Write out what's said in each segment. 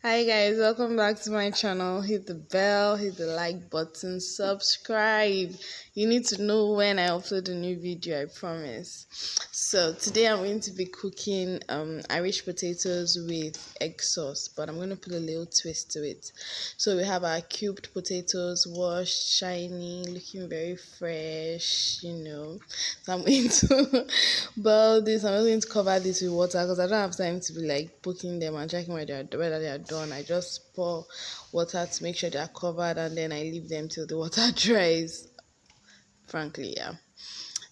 Hi guys, welcome back to my channel. Hit the bell, hit the like button, subscribe. You need to know when I upload a new video, I promise. So today I'm going to be cooking Irish potatoes with egg sauce, but I'm going to put a little twist to it. So we have our cubed potatoes, washed, shiny, looking very fresh. So I'm going to boil this. I'm just going to cover this with water because I don't have time to be like poking them and checking whether they are done. I just pour water to make sure they are covered, and then I leave them till the water dries. Frankly, yeah.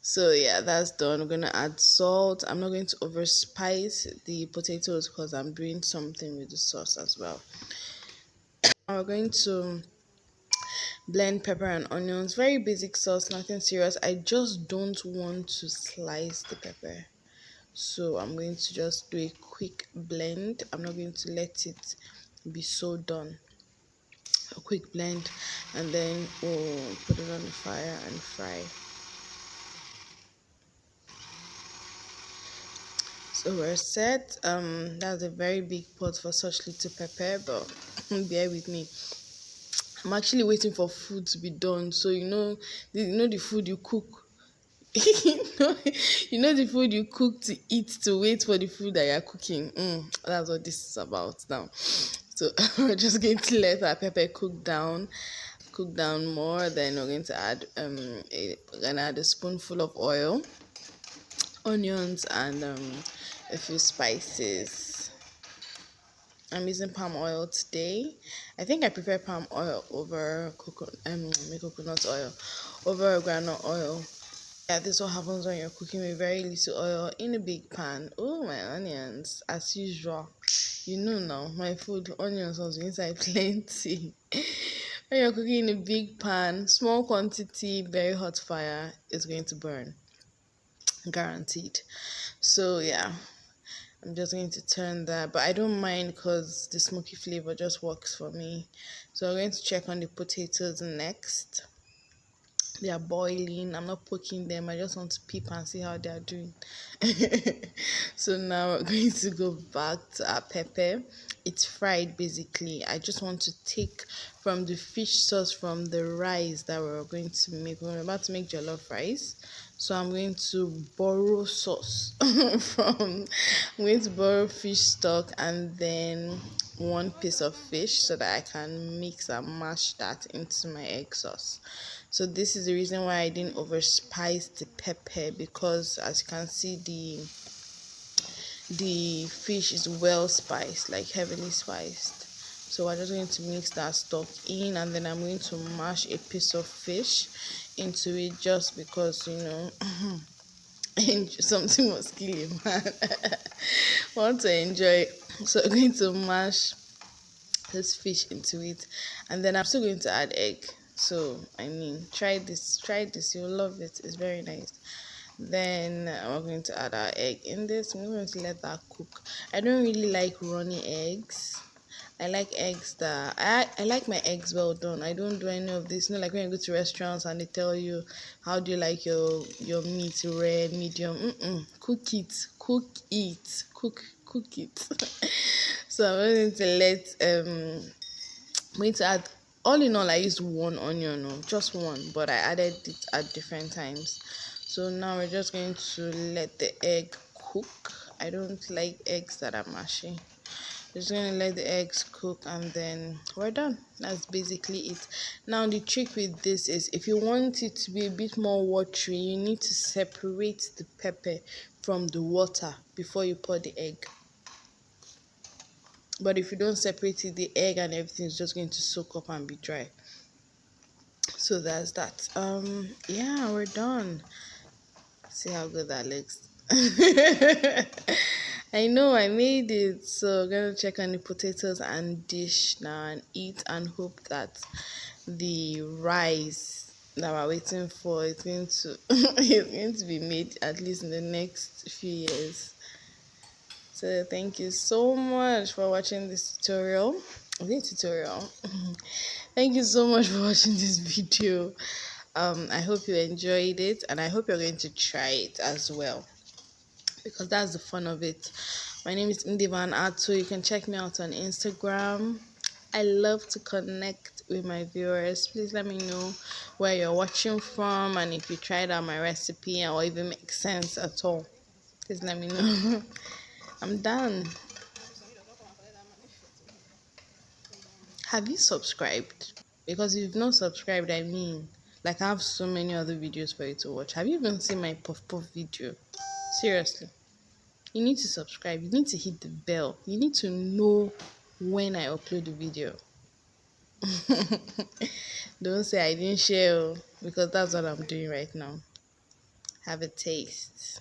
So yeah, that's done. We're gonna add salt. I'm not going to over spice the potatoes because I'm doing something with the sauce as well. We're going to blend pepper and onions. Very basic sauce, nothing serious. I just don't want to slice the pepper. So I'm going to just do a quick blend. I'm not going to let it be so done. A quick blend, and then we'll put it on the fire and fry. So we're set. That's a very big pot for such little pepper, but bear with me. I'm actually waiting for food to be done. So the food you cook. you know, the food you cook to eat to wait for the food that you're cooking. That's what this is about now. So we're just going to let our pepper cook down more. Then we're going to add a spoonful of oil, onions, and a few spices. I'm using palm oil today. I think I prefer palm oil over coconut oil over granite oil. Yeah, this is what happens when you're cooking with very little oil in a big pan. Oh, my onions, as usual. You know now, my food, onions was inside plenty. When you're cooking in a big pan, small quantity, very hot fire, it's going to burn. Guaranteed. So, yeah, I'm just going to turn that, but I don't mind because the smoky flavor just works for me. So, I'm going to check on the potatoes next. They are boiling. I'm not poking them. I just want to peep and see how they are doing. So now we're going to go back to our pepper. It's fried basically. I just want to take from the fish sauce from the rice that we're going to make. We're about to make jollof rice. So I'm going to borrow sauce I'm going to borrow fish stock and then one piece of fish so that I can mix and mash that into my egg sauce. So this is the reason why I didn't overspice the pepper, because as you can see the fish is well spiced, like heavily spiced. So we're just going to mix that stock in, and then I'm going to mash a piece of fish into it just because something was killing man. Want to enjoy. So I'm going to mash this fish into it, and then I'm still going to add egg. So I mean, try this, you'll love it. It's very nice. Then we're going to add our egg in this. I'm going to let that cook. I don't really like runny eggs. I like eggs that I like my eggs well done. I don't do any of this. Like when you go to restaurants and they tell you how do you like your meat, rare, medium. Cook it, cook it. So I'm going to I'm going to add, all in all I used one onion, no, just one, but I added it at different times. So now we're just going to let the egg cook. I don't like eggs that are mushy. Just going to let the eggs cook and then we're done. That's basically it. Now the trick with this is, if you want it to be a bit more watery, you need to separate the pepper from the water before you pour the egg. But if you don't separate it, the egg and everything is just going to soak up and be dry. So that's that. Yeah, we're done. See how good that looks. I know I made it. So I'm gonna check on the potatoes and dish now and eat, and hope that the rice that we're waiting for is going to is going to be made at least in the next few years. So thank you so much for watching this tutorial. Thank you so much for watching this video. I hope you enjoyed it, and I hope you're going to try it as well, because that's the fun of it. My name is Indivan Atu. You can check me out on Instagram. I love to connect with my viewers. Please let me know where you're watching from and if you tried out my recipe or if it makes sense at all. Please let me know. I'm done. Have you subscribed? Because if you've not subscribed, I mean, like I have so many other videos for you to watch. Have you even seen my puff puff video? Seriously. You need to subscribe. You need to hit the bell. You need to know when I upload the video. Don't say I didn't share because that's what I'm doing right now. Have a taste.